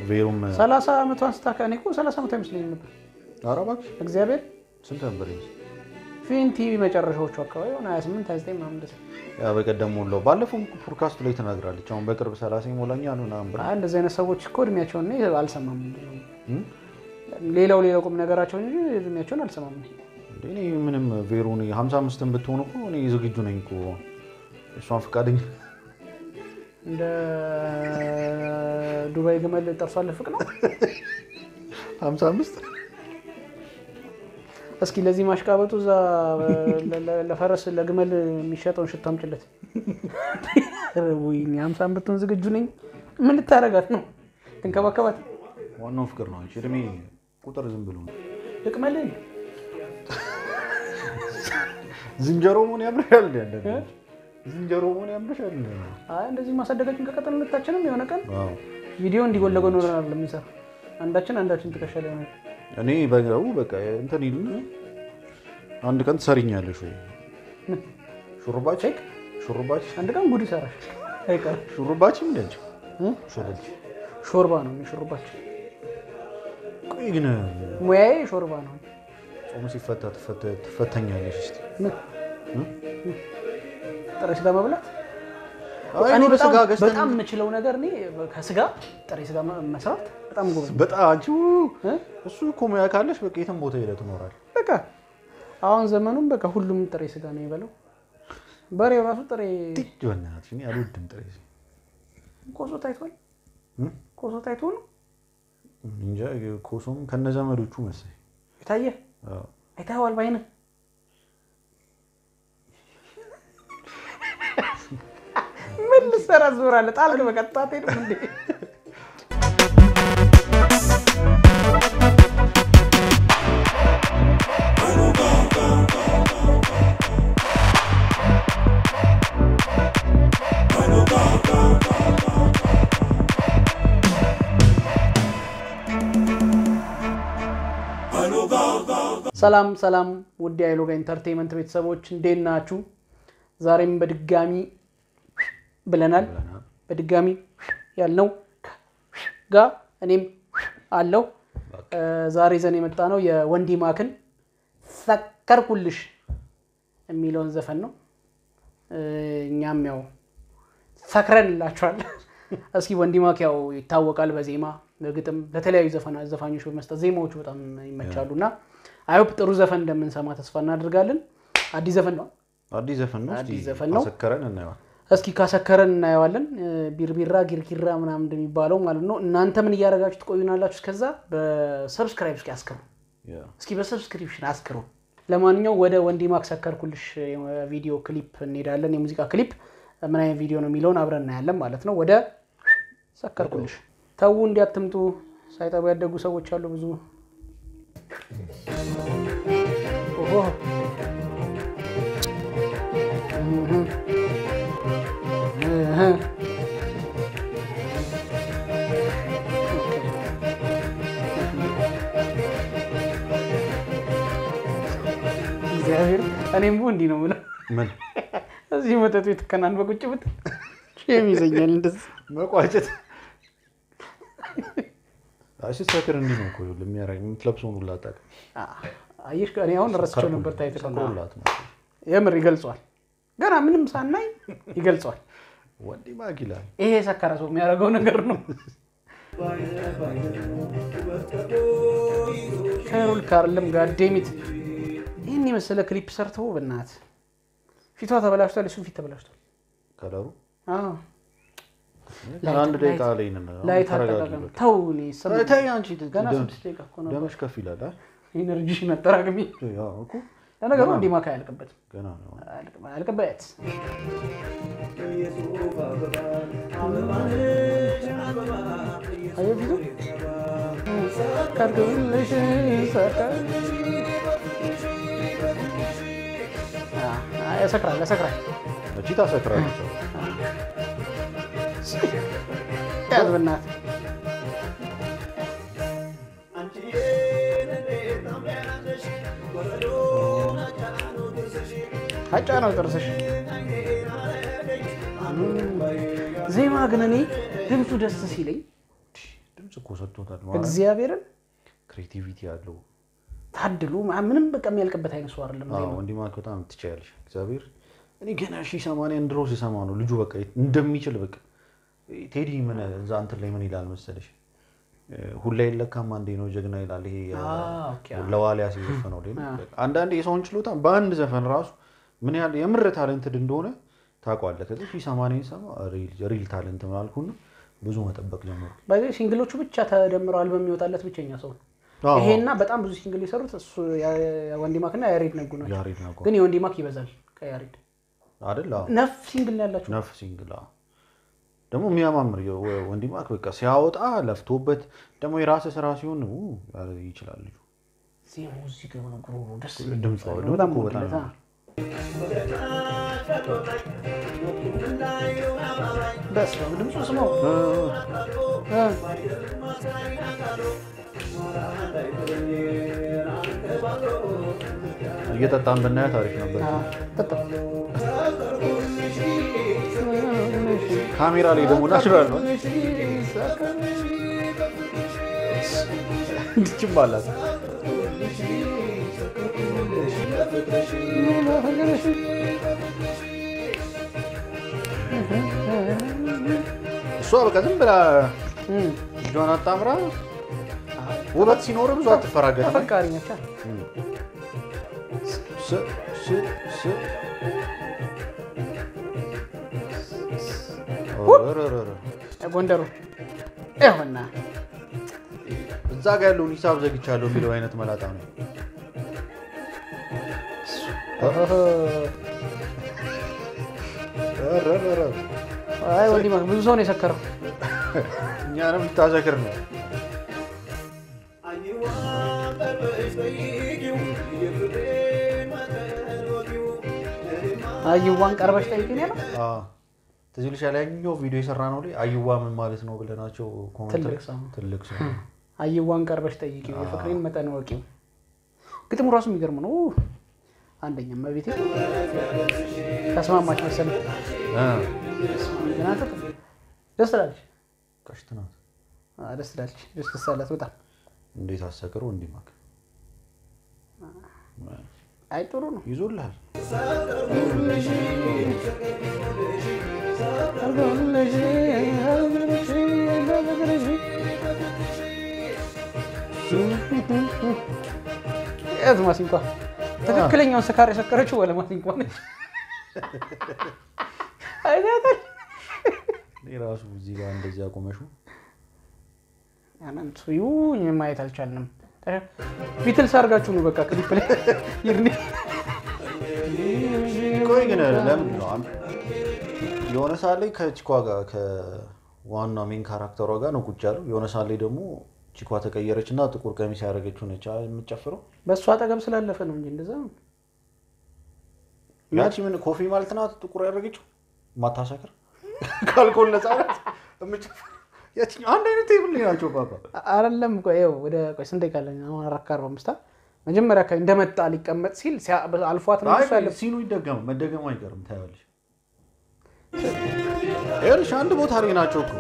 ቬሩም 30 ዓመት አንስታ ከኔ እኮ 30 ዓመት አይመስለኝም ነበር አረባክ እግዚአብሔር ስንት ነበር ይሄ ፊንቲ መጨረሻዎቹ አካባቢ 28 29 ምናምን ደስ ያ በቀደም ሞላው ባለፈው ፖድካስት ላይ ተናግራለች አሁን በቅርብ 30 ሞላኛል ምናምን ብራ እንደዚህ አይነት ሰዎች እኮ እድሜያቸውን ነው አልሰማም ሌላው ቁም ነገራቸውን እንጂ እድሜያቸውን አልሰማም እኔ ምንም ቬሩን 55 ብትሆን እኮ እኔ ዝግጁ ነኝ እኮ እሷን ፍቃደኛ እንደ ዱባይ ግመል ጠርሷል ፍቅ ነው 55 እስኪ ለዚህ ማሽቃበጡ እዛ ለፈረስ ለግመል የሚሸጠውን ሽታ አምጪለት ወይኔ 50 ብትሆን ዝግጁ ነኝ ምን ልታረጋት ነው እንከባከባት ዋናው ፍቅር ነው እንጂ እድሜ ቁጥር ዝም ብሎ ነው ልቅመል ዝንጀሮ ምን ያምራል ያለ ዝንጀሮ ምን ያምራል አይ እንደዚህ ማሳደጋችን ከቀጠልን ልታችንም የሆነ ቀን ቪዲዮ እንዲጎለጎ ነው ለምንሰራ አንዳችን ተከሻለ ነው እኔ በግራው በቃ እንትን ይሉ አንድ ቀን ትሰሪኛለሽ ወይ ሹሩባች አንድ ቀን ጉድ ይሰራሽ አይቀር ሹሩባች ምንድነው ሾርባ ነው ሹሩባች ቆይ ግን ሙያዬ ሾርባ ነው ጾም ሲፈታ ትፈተኛለሽ እስቲ ጥሬ ስጋ መብላት እኔ በጣም የምችለው ነገር ነው ከስጋ ጥሬ ስጋ መስራት በጣም ጎበዝ በጣም አንቺ እሱ እኮ ሙያ ካለሽ በቃ የትም ቦታ ሄደህ ትኖራለህ በቃ አሁን ዘመኑም በቃ ሁሉም ጥሬ ስጋ ነው ይበለው በሬው ራሱ ጥሬ ትጆናት እኔ አልወድም ጥሬ ኮሶ ታይቷል እንጃ ኮሶም ከነዘመዶቹ መሰለኝ ይታየ አይታዋል ባይነ ምን ልሰራ ዞራለ ጣልክ በቀጣት ሄድ እንዴ ሰላም ውድ የአይሎጋ ኢንተርቴይንመንት ቤተሰቦች እንዴት ናችሁ ዛሬም በድጋሚ ብለናል በድጋሚ ያልነው ጋ እኔም አለው ዛሬ ዘን የመጣ ነው የወንዲ ማክን ሰከርኩልሽ የሚለውን ዘፈን ነው እኛም ያው ሰክረንላችኋል እስኪ ወንዲ ማክ ያው ይታወቃል በዜማ በግጥም ለተለያዩ ዘፋኞች በመስጠት ዜማዎቹ በጣም ይመቻሉና አይሆፕ ጥሩ ዘፈን እንደምንሰማ ተስፋ እናደርጋለን አዲስ ዘፈን ነው አሰከረን እናየዋለን እስኪ ካሰከረን እናየዋለን ቢርቢራ ጊርጊራ ምናምን እንደሚባለው ማለት ነው እናንተ ምን ያያረጋችሁ ትቆዩናላችሁ እስከዛ በሰብስክራይብ እስኪ በሰብስክሪፕሽን አስክሩ ለማንኛው ወደ ወንዲ ማክ ሰከርኩልሽ ቪዲዮ ክሊፕ እንሄዳለን የሙዚቃ ክሊፕ ምን አይነት ቪዲዮ ነው የሚለውን አብረን እናያለን ማለት ነው ወደ ሰከርኩልሽ ታው እንዲያትምጡ ሳይጠቡ ያደጉ ሰዎች አሉ ብዙ ኦሆ እግዚአብሔር እኔም እንዲህ ነው ማለት ምን እዚህ መተት ቤት ከናን በቁጭ ብት የሚዘኛል እንደዚህ መቋጨት አሽሰከር እንዲህ ነው እኮ ለሚያረግ የምትለብሰውን ሁሉ አጣቀ አይሽ ከኔ አሁን ረስቸው ነበር ታይተቀውላት ነው የምር ይገልጿል ገና ምንም ሳናይ ይገልጿል ወንዲ ማክ ይላል ይሄ ሰከራ ሰው የሚያረጋው ነገር ነው ካሮል ካርለም ጋዴሚት ይሄን የመሰለ ክሊፕ ሰርተው በእናት ፊቷ ተበላሽቷል እሱ ፊት ተበላሽቷል ከለሩ ለአንድ ደቂቃ ላይ ነው ላይ ተረጋግተው ተውኔ ሰምተኝ አንቺ ገና 6 ደቂቃ እኮ ነው ደምሽ ከፍ ይላል ኢነርጂሽ መጠራቅሚ ያው እኮ ለነገሩ እንዲ ማካ ያልቀበት ገና ነው ያልቀበት አየሁ ቢዱ ካርዱልሽ ሰከር ሰክራል እቺ ታሰክራለች ያዝብናት አጫነው ጥርስሽ ዜማ ግን እኔ ድምፁ ደስ ሲለኝ ድምጽ እኮ ሰጥቶታል ማለት እግዚአብሔርን ክሬቲቪቲ ያለው ታድሉ ምንም በቃ የሚያልቅበት አይነት ሰው አይደለም አዎ ወንድማክ በጣም ትችያለሽ እግዚአብሔር እኔ ገና 80 ድሮ ሲሰማ ነው ልጁ በቃ እንደሚችል በቃ ቴዲ ምን እዛ አንተ ላይ ምን ይላል መሰለሽ ሁሌ ይለካም አንዴ ነው ጀግና ይላል ይሄ ለዋሊያ ሲዘፈነው ላይ አንዳንዴ የሰውን ችሎታ በአንድ ዘፈን ራሱ ምን ያህል የምር ታለንትድ እንደሆነ ታውቃለህ ከዚህ 80 ሰማ ሪል ታለንት ማልኩና ብዙ መጠበቅ ጀመርኩ ባይዘ ሲንግሎቹ ብቻ ተደምረው አልበም ይወጣለት ብቸኛ ሰው ይሄና በጣም ብዙ ሲንግል ይሰሩት እሱ ወንዲማክና ያሬድ ነጉ ነው ግን የወንዲማክ ይበዛል ከያሬድ አይደል ነፍ ሲንግል ያላችሁ ነፍ ሲንግል ደግሞ የሚያማምር ወንዲማክ በቃ ሲያወጣ ለፍቶበት ደግሞ የራስ ስራ ሲሆን ይችላል ልጁ ሙዚቃ ነው ግሩሩ ደስ ድምጽ ነው በጣም በስ ድምጽ ስማው እየጠጣን ብናያት አሪፍ ነበር ካሜራ ላይ ደግሞ ናቹራል ነው እንድችም ባላት እሷ በቃ ዝም ብላ ጆና ታምራ ውበት ሲኖር ብዙ አትፈራገጥ ተፈቃሪ ነች ጎንደሩ ይሁንና እዛ ጋር ያለውን ሂሳብ ዘግቻለሁ የሚለው አይነት መላጣ ነው አይ ወንድማክ ብዙ ሰው ነው የሰከረው እኛንም ልታዘክር ነው አይዋን ቀርበሽ ጠይቂኝ ነው ትዝልሽ ያለኛው ቪዲዮ የሰራ ነው ላይ አይዋ ምን ማለት ነው ብለናቸው ኮሜንት ትልቅ ሰው አይዋን ቀርበሽ ጠይቂኝ የፍቅሬን መጠን ወቂው ግጥሙ ራሱ የሚገርም ነው አንደኛ መቤቴ ተስማማች መሰለኝ ደስ ትላለች ቀሽትናት ደስ ትላለች ደስ ትሳላት በጣም እንዴት አሰከረው እንዲማክ አይ ጥሩ ነው ይዞልሃል ማሲንኳ ትክክለኛውን ስካር የሰከረችው ወለ ማሲንኳ ነች አይታል የራሱ እዚህ ጋር እንደዚህ አቆመሹ ያንን ሱዩ ማየት አልቻልንም ቢትልስ አርጋችሁ ነው በቃ ክሊፕ ላይ ይርኒ ቆይ ግን ለምን ነው የሆነ ሰዓት ላይ ከቺኳ ጋር ከዋና ሜን ካራክተሯ ጋር ነው ቁጭ ያለው የሆነ ሰዓት ላይ ደግሞ ቺኳ ተቀየረችና ጥቁር ቀሚስ ያደረገችው ነች የምትጨፍረው በሷ አጠገብ ስላለፈ ነው እንጂ እንደዛ ያቺ ምን ኮፊ ማለት ናት ጥቁር ያደረገችው ማታሰከር ካልኮል ነፃነት የምትጨፍር ያቺ አንድ አይነት ቴብል ላይ ናቸው ባባ አይደለም ቆይው ወደ ቆይ ስንት ይካለኝ አሁን 4:45 መጀመሪያ ካይ እንደመጣ ሊቀመጥ ሲል አልፏት ነው እሱ ያለው ሲኑ ይደገም መደገም አይቀርም ታያለሽ ኤልሽ አንድ ቦታ ላይ ናቸው እኮ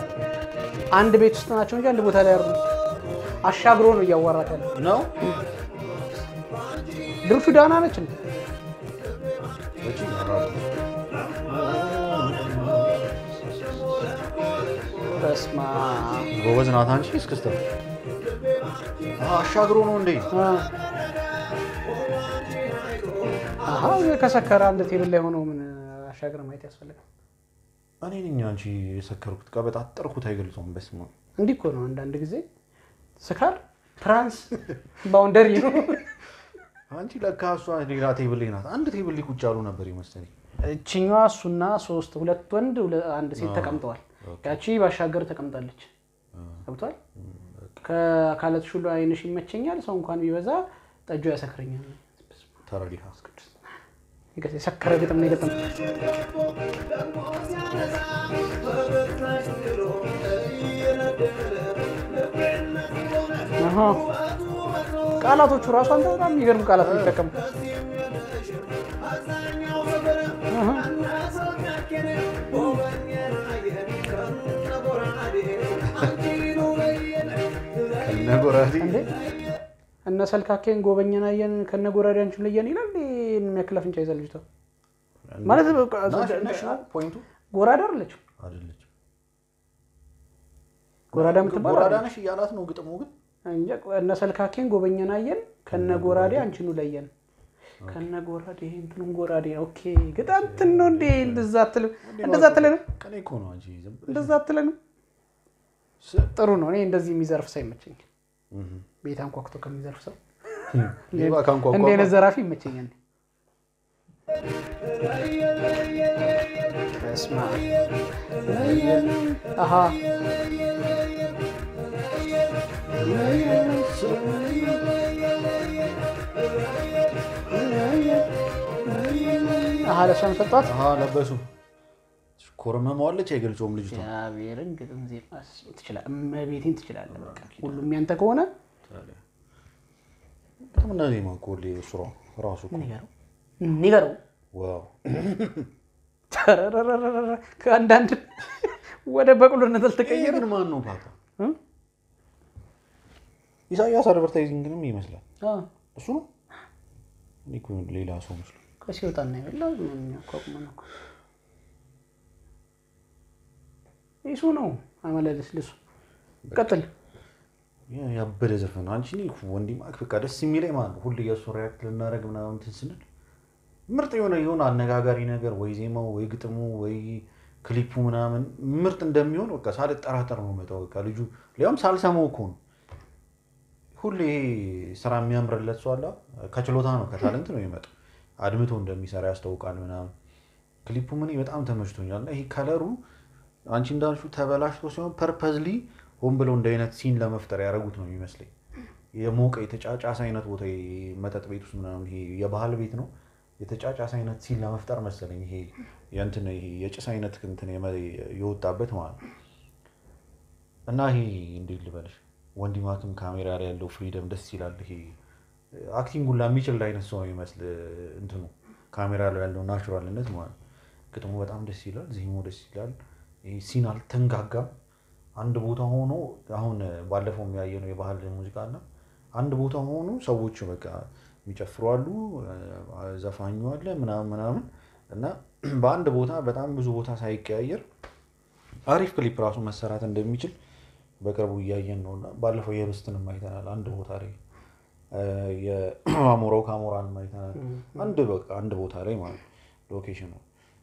አንድ ቤት ውስጥ ናቸው እንጂ አንድ ቦታ ላይ አይደሉም አሻግሮ ነው ያዋራታ ነው ድርሹ ዳና ነች እንዴ እቺ በስማ ጎበዝ ናት አንቺ እስክስተ አሻግሮ ነው እንዴ አሃ ከሰከረ አንድ ቴብል ላይ ሆኖ ምን አሻግረ ማየት ያስፈልጋል እኔ ነኝ አንቺ የሰከርኩት ቀበጣጠርኩት አይገልጾም በስማ እንዲህ እኮ ነው አንድ ጊዜ ስካር ትራንስ ባውንደሪ ነው አንቺ ለካሷ ሌላ ቴብል ላይ ናት አንድ ቴብል ላይ ቁጭ ያሉ ነበር ይመስለኝ እቺኛዋ እሱና 2 ወንድ አንድ ሴት ተቀምጠዋል ያቺ ባሻገር ተቀምጣለች ገብቷል ከአካላት ሁሉ አይንሽ ይመቸኛል ሰው እንኳን ቢበዛ ጠጆ ያሰክረኛል ተራዲህ አስቀድስ ይገስ ሰከረ ግጥም ነው ግጥም ቃላቶቹ ራሱ አንተ በጣም የሚገርም ቃላት ተጠቀሙ ከነጎራዴ እነ ሰልካኬን ጎበኘን አየን ከነጎራዴ አንቺን ለየን ይላል የሚያክል አፍንጫ ይዘል ልጅቷ ማለት ፖይንቱ ጎራዳ አይደለች ጎራዳ ምትባል ጎራዳ ነሽ ያላት ነው ግጥሙ ግን እንጂ እነ ሰልካኬን ጎበኘን አየን ከነጎራዴ አንቺን ለየን ከነጎራዴ እንትኑን ጎራዴ ኦኬ ግጣንት ነው እንዴ እንደዛ አትልም ከኔ እኮ ነው እንጂ እንደዛ አትልም ጥሩ ነው እኔ እንደዚህ የሚዘርፍ ሰው ይመቸኝ ቤት አንኳኩቶ ከሚዘርፍ ሰው ሌባ ካንኳኳ እንደ ነዘራፊ ይመቸኛል እስማ አሃ ለሷን ሰጣት ለበሱ ኮረመማለች አይገልጾም ልጅቷ ያቤርን ግጥም ዜማስ ትችላል እመቤቴን ትችላለህ በቃ ሁሉም ያንተ ከሆነ በጣም ነው ዜማ ኮሌ ሱራ ራሱ ንገሩ ዋው ከአንዳንድ ወደ በቅሎነት ተቀየረ ግን ማን ነው ፓታ ኢሳያስ አድቨርታይዚንግንም ይመስላል እሱ ነው ኒኮ ሌላ ሰው መስሎ ከሲወጣና ይበላል ምን ያቋቁመ ነው እሱ ነው አመለለስ ልሱ ቀጥል ያበደ ዘፈን አንቺ ወንዲ ማክ በቃ ደስ የሚለኝ ማለት ሁሉ የሱ ሪአክት ልናረግ ምናምን ትንስል ምርጥ የሆነ አነጋጋሪ ነገር ወይ ዜማው ወይ ግጥሙ ወይ ክሊፑ ምናምን ምርጥ እንደሚሆን በቃ ሳልጠራጠር ነው መጣው በቃ ልጁ ሊያም ሳልሰማው እኮ ነው ሁሉ ስራ የሚያምርለት ሰው አለ ከችሎታ ነው ከታለንት ነው የሚመጣው አድምቶ እንደሚሰራ ያስተውቃል ምናምን ክሊፑ ምን በጣም ተመችቶኛል ይሄ ከለሩ አንቺ እንዳልሹ ተበላሽቶ ሲሆን ፐርፐዝሊ ሆን ብለው እንደ አይነት ሲን ለመፍጠር ያረጉት ነው የሚመስለኝ የሞቀ የተጫጫስ አይነት ቦታ መጠጥ ቤት ውስጥ ምናምን ይሄ የባህል ቤት ነው የተጫጫስ አይነት ሲን ለመፍጠር መሰለኝ ይሄ የእንትን ይሄ የጭስ አይነት እንትን የወጣበት ማለት እና ይሄ እንዴት ልበልሽ ወንዲ ማክም ካሜራ ላይ ያለው ፍሪደም ደስ ይላል ይሄ አክቲንጉን ለሚችል አይነት ሰው ይመስል እንትኑ ካሜራ ላይ ያለው ናቹራልነት ማለት ግጥሙ በጣም ደስ ይላል ዜማው ደስ ይላል ይሄ ሲን አልተንጋጋም አንድ ቦታ ሆኖ አሁን ባለፈው የሚያየነው የባህል ሙዚቃና አንድ ቦታ ሆኖ ሰዎች በቃ የሚጨፍሩ አሉ ዘፋኙ አለ ምናምን እና በአንድ ቦታ በጣም ብዙ ቦታ ሳይቀያየር አሪፍ ክሊፕ ራሱ መሰራት እንደሚችል በቅርቡ እያየን ነውና ባለፈው የብስትንም አይተናል አንድ ቦታ ላይ የአሞራው ካሞራን አይተናል አንድ ቦታ ላይ ማለት ሎኬሽኑ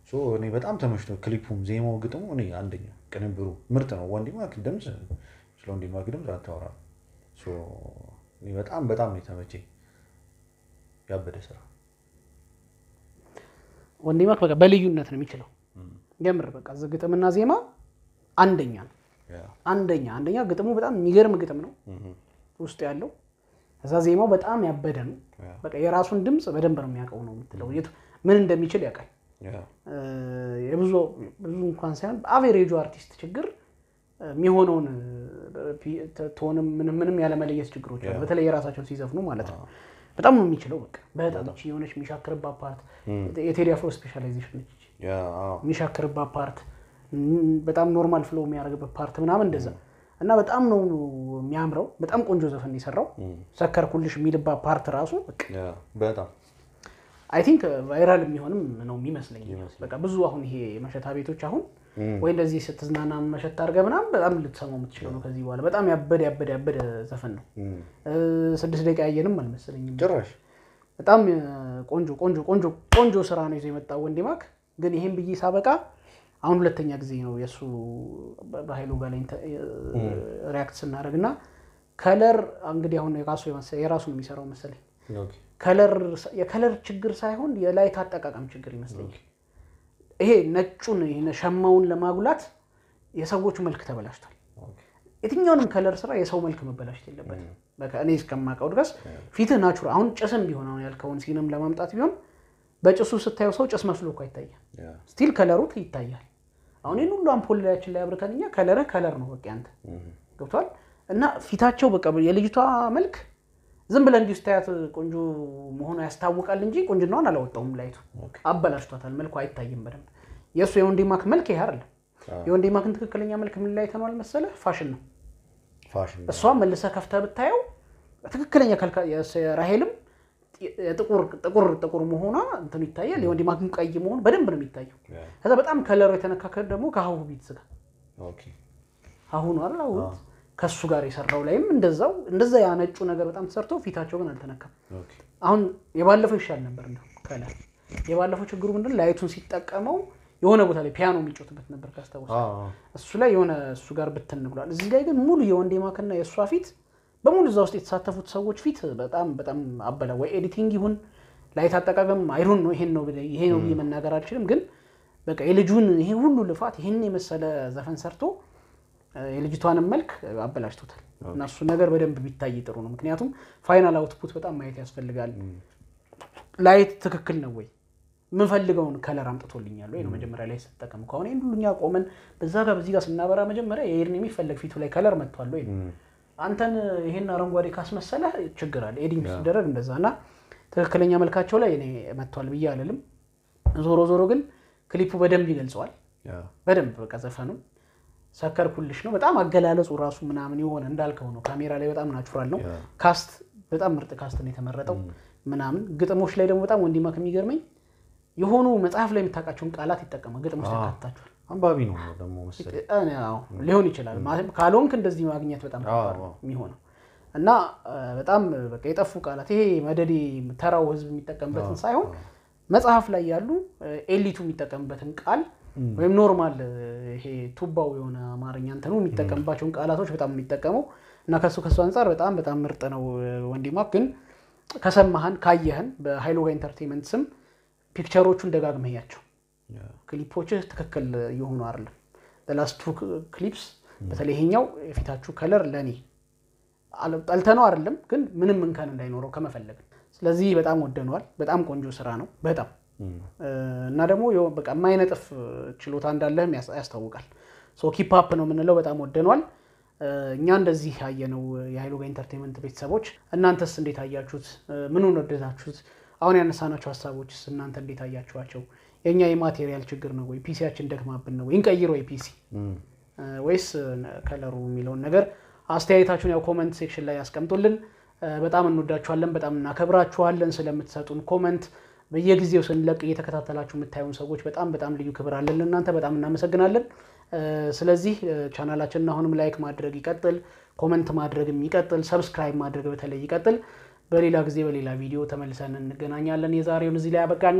ሶ እኔ በጣም ተመችቶ ክሊፑም ዜማው ግጥሙ እኔ አንደኛ ቅንብሩ ምርጥ ነው ወንዲ ማክ ድምጽ ስለ ወንዲ ማክ ድምጽ አታወራ ሶ እኔ በጣም ነው ተመቸኝ ያበደ ስራ ወንዲ ማክ በቃ በልዩነት ነው የሚችለው የምር በቃ ግጥምና ዜማ አንደኛ ነው አንደኛ ግጥሙ በጣም የሚገርም ግጥም ነው ውስጥ ያለው እዛ ዜማው በጣም ያበደ ነው በቃ የራሱን ድምጽ በደንብ ነው የሚያውቀው ነው የምትለው ምን እንደሚችል ያውቃል የብዙ እንኳን ሳይሆን አቨሬጁ አርቲስት ችግር የሚሆነውን ቶንም ምንም ያለ መለየት ችግሮች አሉ በተለይ የራሳቸው ሲዘፍኑ ማለት ነው በጣም ነው የሚችለው በቃ በጣም እቺ የሆነች የሚሻክርባት ፓርት የቴዲ አፍሮ ስፔሻላይዜሽን ነች የሚሻክርባት ፓርት በጣም ኖርማል ፍሎ የሚያደርግበት ፓርት ምናምን እንደዛ እና በጣም ነው የሚያምረው በጣም ቆንጆ ዘፈን ይሰራው ሰከርኩልሽ የሚልባት ፓርት ራሱ በጣም አይ ቲንክ ቫይራል የሚሆንም ነው የሚመስለኝ በቃ ብዙ አሁን ይሄ መሸታ ቤቶች አሁን ወይ እንደዚህ ስትዝናና መሸታ አርገ ምናምን በጣም ልትሰማው የምትችለው ነው ከዚህ በኋላ በጣም ያበደ ዘፈን ነው 6 ደቂቃ ያየንም አልመሰለኝም ጭራሽ በጣም ቆንጆ ስራ ነው ይዞ የመጣው ወንዲ ማክ ግን ይሄን ብዬ ሳበቃ አሁን ሁለተኛ ጊዜ ነው የሱ በኃይሉ ጋር ሪአክት ስናደርግና ከለር እንግዲህ አሁን የራሱ ነው የሚሰራው መሰለኝ የከለር ችግር ሳይሆን የላይት አጠቃቀም ችግር ይመስለኛል ይሄ ነጩን ሸማውን ለማጉላት የሰዎቹ መልክ ተበላሽቷል የትኛውንም ከለር ስራ የሰው መልክ መበላሽት የለበትም በቃ እኔ እስከማውቀው ድረስ ፊት ናቹራል አሁን ጭስም ቢሆን አሁን ያልከውን ሲንም ለማምጣት ቢሆን በጭሱ ስታየው ሰው ጭስ መስሎ እኮ አይታየም ስቲል ከለሩ ይታያል አሁን ይሄን ሁሉ አምፖል ላያችን ላይ አብርተንኛ ከለር ነው በቃ አንተ ገብቷል እና ፊታቸው በቃ የልጅቷ መልክ ዝም ብለን እንዲስታያት ቆንጆ መሆኑ ያስታውቃል እንጂ ቆንጅናውን አላወጣውም ላይቱ አበላሽቷታል መልኩ አይታይም በደንብ የሱ የወንዲ ማክ መልክ ይሄ አይደለም የወንዲ ማክን ትክክለኛ መልክ ምን ላይ ተኗል መሰለ ፋሽን ነው እሷ መልሰ ከፍታ ብታየው ትክክለኛ ራሄልም ጥቁር መሆኗ እንትን ይታያል የወንዲ ማክም ቀይ መሆኑ በደንብ ነው የሚታየው ከዛ በጣም ከለሩ የተነካከለ ደግሞ ከሀሁ ቢትስ ጋር ኦኬ አሁን አላው ከሱ ጋር የሰራው ላይም እንደዛ ያነጩ ነገር በጣም ተሰርቶ ፊታቸው ግን አልተነካም ኦኬ አሁን የባለፈው ይሻል ነበር ነው ከለር የባለፈው ችግሩ ምንድነው ላይቱን ሲጠቀመው የሆነ ቦታ ላይ ፒያኖ የሚጮትበት ነበር ካስተውስ እሱ ላይ የሆነ እሱ ጋር ብትን ብሏል እዚህ ላይ ግን ሙሉ የወንዴ ማከና የሷ ፊት በሙሉ እዛ ውስጥ የተሳተፉት ሰዎች ፊት በጣም አበላ ወይ ኤዲቲንግ ይሁን ላይት አጠቃቀም አይሮን ነው ይሄን ነው በመናገር አልችልም ግን በቃ የልጁን ይሄ ሁሉ ልፋት ይሄን የመሰለ ዘፈን ሰርቶ የልጅቷን መልክ አበላሽቶታል እና እሱ ነገር በደንብ ቢታይ ጥሩ ነው ምክንያቱም ፋይናል አውትፑት በጣም ማየት ያስፈልጋል ላይት ትክክል ነው ወይ ምን ፈልገውን ከለር አምጥቶልኛል ወይ ነው መጀመሪያ ላይ ተጠቀም ከሆነ ሁሉኛ ቆመን በዛ ጋር በዚህ ጋር ስናበራ መጀመሪያ የኤርኒ የሚፈልግ ፊቱ ላይ ከለር መጥቷል ወይ አንተን ይሄን አረንጓዴ ካስመሰለ ችግር አለ ኤዲንግ ሲደረግ እንደዛና ትክክለኛ መልካቸው ላይ እኔ መጥቷል ብዬ አልልም ዞሮ ግን ክሊፑ በደንብ ይገልጸዋል በደንብ በቃ ዘፈኑ ሰከርኩልሽ ነው በጣም አገላለጹ ራሱ ምናምን ይሆነ እንዳልከው ነው ካሜራ ላይ በጣም ናቹራል ነው ካስት በጣም ምርጥ ካስት ነው የተመረጠው ምናምን ግጥሞች ላይ ደግሞ በጣም ወንዲማ ከሚገርመኝ የሆኑ መጽሐፍ ላይ የምታውቃቸውን ቃላት ይጠቀማል ግጥሞች ተካታቸዋል አንባቢ ነው ደግሞ መሰለኝ አዎ ሊሆን ይችላል ማለት ካሎንክ እንደዚህ ማግኘት በጣም የሚሆነው እና በጣም በቃ የጠፉ ቃላት ይሄ መደዲ ተራው ህዝብ የሚጠቀምበትን ሳይሆን መጽሐፍ ላይ ያሉ ኤሊቱ የሚጠቀምበትን ቃል ወይም ኖርማል ይሄ ቱባው የሆነ አማርኛ እንተኑ የሚጠቀምባቸውን ቃላቶች በጣም የሚጠቀመው እና ከሱ አንፃር በጣም ምርጥ ነው ወንዲማ ግን ከሰማህን ካየህን በሃይሎ ኢንተርቴይንመንት ስም ፒክቸሮቹን ደጋግመህ ያቸው ክሊፖች ትክክል ይሆኑ አይደለም the last two clips በተለይኛው የፊታችሁ ከለር ለኔ አልጠልተነው አይደለም ግን ምንም እንከን እንዳይኖረው ከመፈለግ ስለዚህ በጣም ወደነዋል በጣም ቆንጆ ስራ ነው በጣም እና ደግሞ በቃ ማይነጥፍ ችሎታ እንዳለህም ያስታውቃል ሶ ኪፕ አፕ ነው ምንለው በጣም ወደነዋል እኛ እንደዚህ ያየነው የሃይሎ ኢንተርቴይንመንት ቤተሰቦች እናንተስ እንዴት አያችሁት ምኑን ወደዳችሁት አሁን ያነሳናቸው ሐሳቦችስ እናንተ እንዴት አያችኋቸው የኛ የማቴሪያል ችግር ነው ወይ ፒሲያችን ደክማብን ነው እንቀይር ወይ ፒሲ ወይስ ከለሩ የሚለውን ነገር አስተያየታችሁን ያው ኮሜንት ሴክሽን ላይ ያስቀምጡልን በጣም እንወዳችኋለን በጣም እናከብራችኋለን ስለምትሰጡን ኮሜንት በየጊዜው ስንለቅ እየተከታተላችሁ የምታዩን ሰዎች በጣም ልዩ ክብር አለን እናንተ በጣም እናመሰግናለን ስለዚህ ቻናላችንን አሁንም ላይክ ማድረግ ይቀጥል ኮሜንት ማድረግም ይቀጥል ሰብስክራይብ ማድረግ በተለይ ይቀጥል በሌላ ጊዜ በሌላ ቪዲዮ ተመልሰን እንገናኛለን የዛሬውን እዚህ ላይ አበቃን